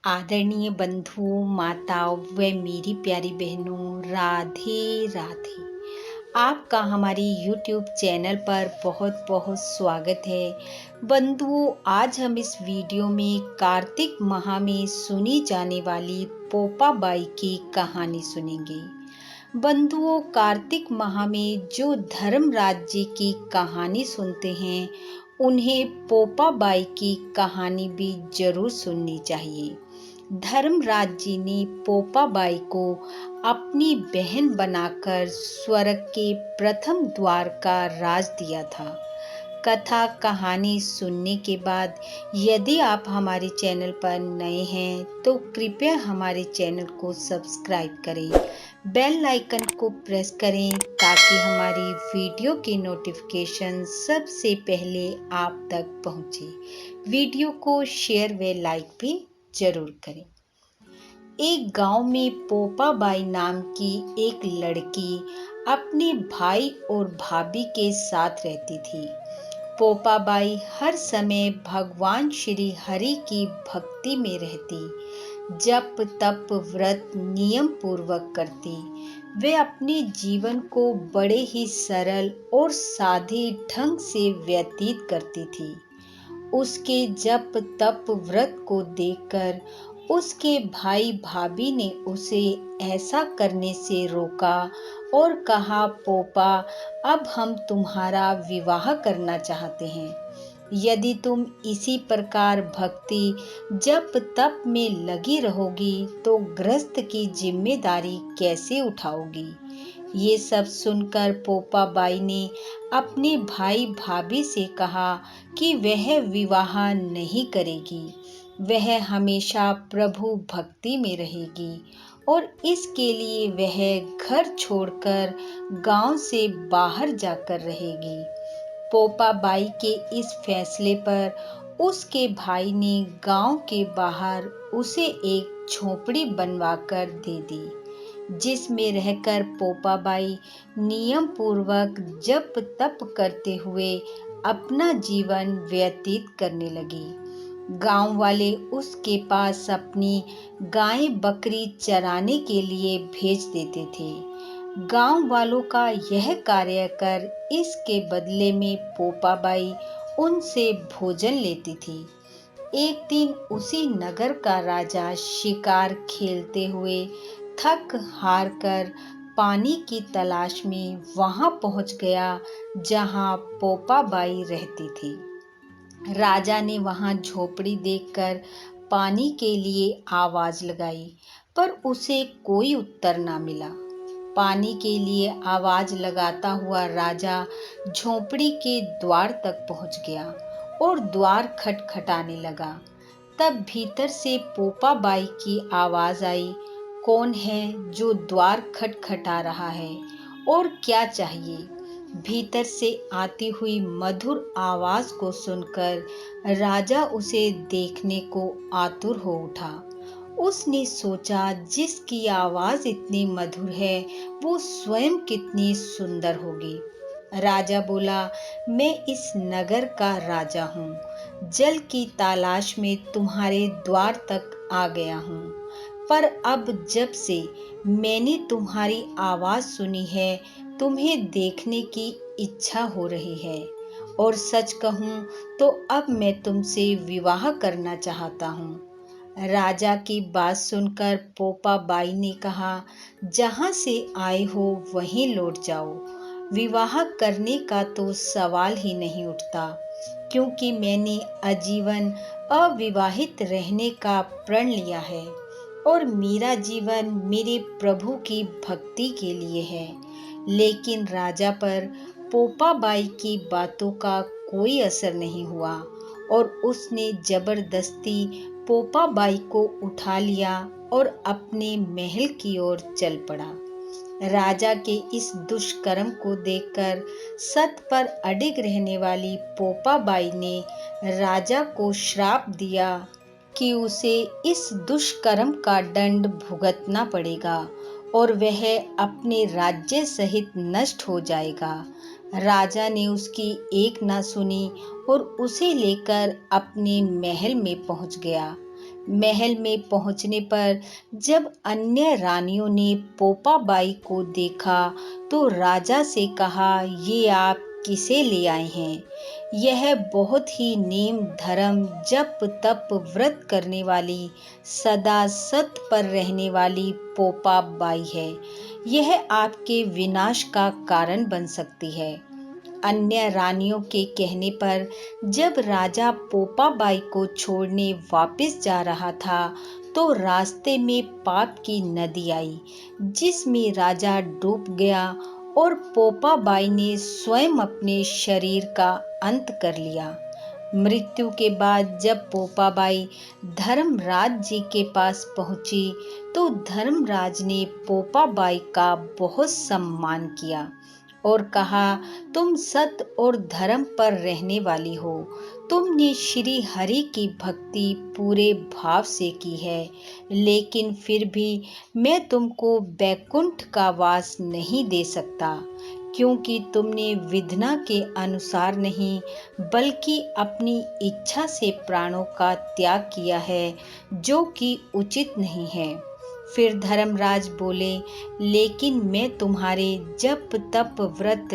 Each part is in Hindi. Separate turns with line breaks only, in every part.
आदरणीय बंधु माताओं व मेरी प्यारी बहनों, राधे राधे। आपका हमारी YouTube चैनल पर बहुत बहुत स्वागत है। बंधुओं, आज हम इस वीडियो में कार्तिक माह में सुनी जाने वाली पोपा बाई की कहानी सुनेंगे। बंधुओं, कार्तिक माह में जो धर्मराज जी की कहानी सुनते हैं उन्हें पोपा बाई की कहानी भी जरूर सुननी चाहिए। धर्मराज जी ने पोपा बाई को अपनी बहन बनाकर स्वर्ग के प्रथम द्वार का राज दिया था। कथा कहानी सुनने के बाद यदि आप हमारे चैनल पर नए हैं तो कृपया हमारे चैनल को सब्सक्राइब करें, बेल आइकन को प्रेस करें ताकि हमारी वीडियो की नोटिफिकेशन सबसे पहले आप तक पहुंचे। वीडियो को शेयर व लाइक भी जरूर करें। एक गांव में पोपा बाई नाम की एक लड़की अपने भाई और भाभी के साथ रहती थी। पोपा बाई हर समय भगवान श्री हरि की भक्ति में रहती, जप तप व्रत नियम पूर्वक करती। वे अपने जीवन को बड़े ही सरल और सादे ढंग से व्यतीत करती थी। उसके जप तप व्रत को देखकर उसके भाई भाभी ने उसे ऐसा करने से रोका और कहा, पोपा, अब हम तुम्हारा विवाह करना चाहते हैं। यदि तुम इसी प्रकार भक्ति जप तप में लगी रहोगी तो गृहस्थ की जिम्मेदारी कैसे उठाओगी? ये सब सुनकर पोपा बाई ने अपने भाई भाभी से कहा कि वह विवाह नहीं करेगी, वह हमेशा प्रभु भक्ति में रहेगी और इसके लिए वह घर छोड़कर गांव से बाहर जाकर रहेगी। पोपा बाई के इस फैसले पर उसके भाई ने गांव के बाहर उसे एक झोपड़ी बनवाकर दे दी, जिसमें रहकर पोपा बाई नियम पूर्वक जप तप करते हुए अपना जीवन व्यतीत करने लगी। गांव वाले उसके पास अपनी गाय बकरी चराने के लिए भेज देते थे। गांव वालों का यह कार्य कर इसके बदले में पोपा बाई उनसे भोजन लेती थी। एक दिन उसी नगर का राजा शिकार खेलते हुए थक हार कर पानी की तलाश में वहां पहुंच गया जहां पोपा बाई रहती थी। राजा ने वहां झोपड़ी देखकर पानी के लिए आवाज लगाई, पर उसे कोई उत्तर ना मिला। पानी के लिए आवाज लगाता हुआ राजा झोपड़ी के द्वार तक पहुंच गया और द्वार खटखटाने लगा। तब भीतर से पोपा बाई की आवाज आई, कौन है जो द्वार खटखटा रहा है और क्या चाहिए? भीतर से आती हुई मधुर आवाज को सुनकर राजा उसे देखने को आतुर हो उठा। उसने सोचा, जिसकी आवाज इतनी मधुर है वो स्वयं कितनी सुंदर होगी। राजा बोला, मैं इस नगर का राजा हूँ, जल की तलाश में तुम्हारे द्वार तक आ गया हूँ, पर अब जब से मैंने तुम्हारी आवाज सुनी है तुम्हें देखने की इच्छा हो रही है, और सच कहूँ तो अब मैं तुमसे विवाह करना चाहता हूँ। राजा की बात सुनकर पोपा बाई ने कहा, जहाँ से आए हो वहीं लौट जाओ। विवाह करने का तो सवाल ही नहीं उठता, क्योंकि मैंने आजीवन अविवाहित रहने का प्रण लिया है और मेरा जीवन मेरे प्रभु की भक्ति के लिए है। लेकिन राजा पर पोपा बाई की बातों का कोई असर नहीं हुआ और उसने जबरदस्ती पोपा बाई को उठा लिया और अपने महल की ओर चल पड़ा। राजा के इस दुष्कर्म को देखकर सत पर अडिग रहने वाली पोपा बाई ने राजा को श्राप दिया कि उसे इस दुष्कर्म का दंड भुगतना पड़ेगा और वह अपने राज्य सहित नष्ट हो जाएगा। राजा ने उसकी एक ना सुनी और उसे लेकर अपने महल में पहुंच गया। महल में पहुंचने पर जब अन्य रानियों ने पोपाबाई को देखा तो राजा से कहा, ये आप किसे ले आए हैं? यह बहुत ही नेम धर्म जप तप व्रत करने वाली, सदा सत्य पर रहने वाली पोपाबाई है। यह आपके विनाश का कारण बन सकती है। अन्य रानियों के कहने पर जब राजा पोपाबाई को छोड़ने वापस जा रहा था तो रास्ते में पाप की नदी आई, जिसमें राजा डूब गया और पोपाबाई ने स्वयं अपने शरीर का अंत कर लिया। मृत्यु के बाद जब पोपाबाई धर्मराज जी के पास पहुंची तो धर्मराज ने पोपाबाई का बहुत सम्मान किया और कहा, तुम सत्य और धर्म पर रहने वाली हो। तुमने श्री हरि की भक्ति पूरे भाव से की है, लेकिन फिर भी मैं तुमको बैकुंठ का वास नहीं दे सकता, क्योंकि तुमने विधना के अनुसार नहीं बल्कि अपनी इच्छा से प्राणों का त्याग किया है, जो कि उचित नहीं है। फिर धर्मराज बोले, लेकिन मैं तुम्हारे जप तप व्रत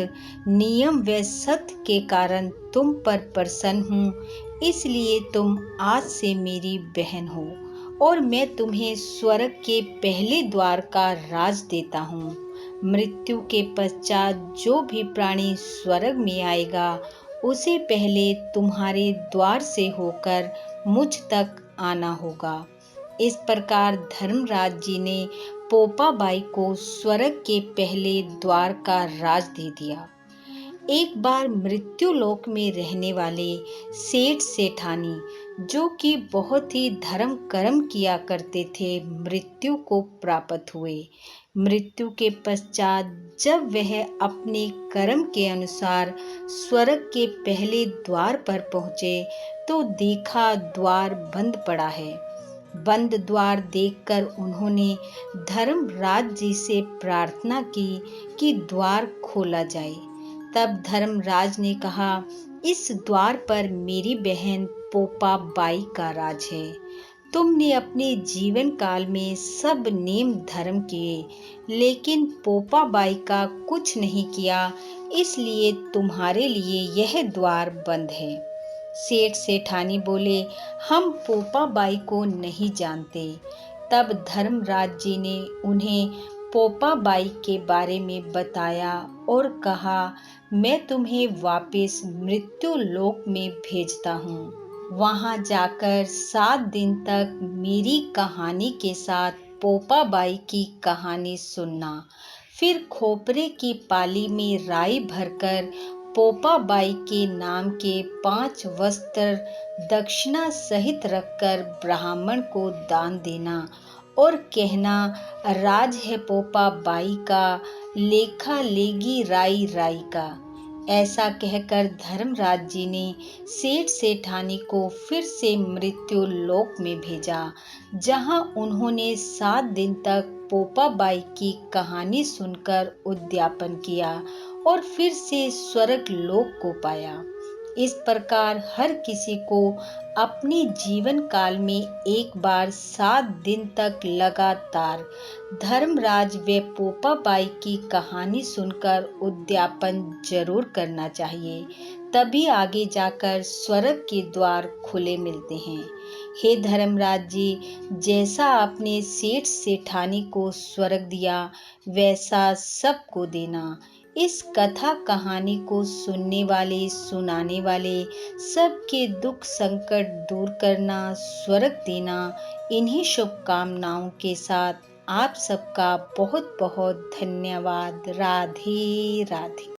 नियम व सत्य के कारण तुम पर प्रसन्न हूँ, इसलिए तुम आज से मेरी बहन हो और मैं तुम्हें स्वर्ग के पहले द्वार का राज देता हूँ। मृत्यु के पश्चात जो भी प्राणी स्वर्ग में आएगा उसे पहले तुम्हारे द्वार से होकर मुझ तक आना होगा। इस प्रकार धर्मराज जी ने पोपाबाई को स्वर्ग के पहले द्वार का राज दे दिया। एक बार मृत्यु लोक में रहने वाले सेठ सेठानी, जो कि बहुत ही धर्म कर्म किया करते थे, मृत्यु को प्राप्त हुए। मृत्यु के पश्चात जब वह अपने कर्म के अनुसार स्वर्ग के पहले द्वार पर पहुँचे तो देखा द्वार बंद पड़ा है। बंद द्वार देखकर उन्होंने धर्मराज जी से प्रार्थना की कि द्वार खोला जाए। तब धर्मराज ने कहा, इस द्वार पर मेरी बहन पोपाबाई का राज है। तुमने अपने जीवन काल में सब नेम धर्म किए, लेकिन पोपाबाई का कुछ नहीं किया, इसलिए तुम्हारे लिए यह द्वार बंद है। सेठ सेठानी बोले, हम पोपाबाई को नहीं जानते। तब धर्मराज जी ने उन्हें पोपाबाई के बारे में बताया और कहा, मैं तुम्हें वापस मृत्यु लोक में भेजता हूँ। वहाँ जाकर 7 दिन तक मेरी कहानी के साथ पोपाबाई की कहानी सुनना। फिर खोपरे की पाली में राई भरकर पोपाबाई के नाम के 5 वस्त्र दक्षिणा सहित रखकर ब्राह्मण को दान देना और कहना, राज है पोपाबाई का, लेखा लेगी राई राई का। ऐसा कहकर धर्मराज जी ने सेठ सेठानी को फिर से मृत्यु लोक में भेजा, जहां उन्होंने 7 दिन तक पोपाबाई की कहानी सुनकर उद्यापन किया और फिर से स्वर्ग लोक को पाया। इस प्रकार हर किसी को अपने जीवन काल में एक बार 7 दिन तक लगातार धर्मराज व पोपाबाई की कहानी सुनकर उद्यापन जरूर करना चाहिए, तभी आगे जाकर स्वर्ग के द्वार खुले मिलते हैं। हे धर्मराज जी, जैसा आपने सेठ सेठानी को स्वर्ग दिया वैसा सबको देना। इस कथा कहानी को सुनने वाले सुनाने वाले सबके दुख संकट दूर करना, स्वर्ग देना, इन्हीं शुभकामनाओं के साथ आप सबका बहुत बहुत धन्यवाद। राधे राधे।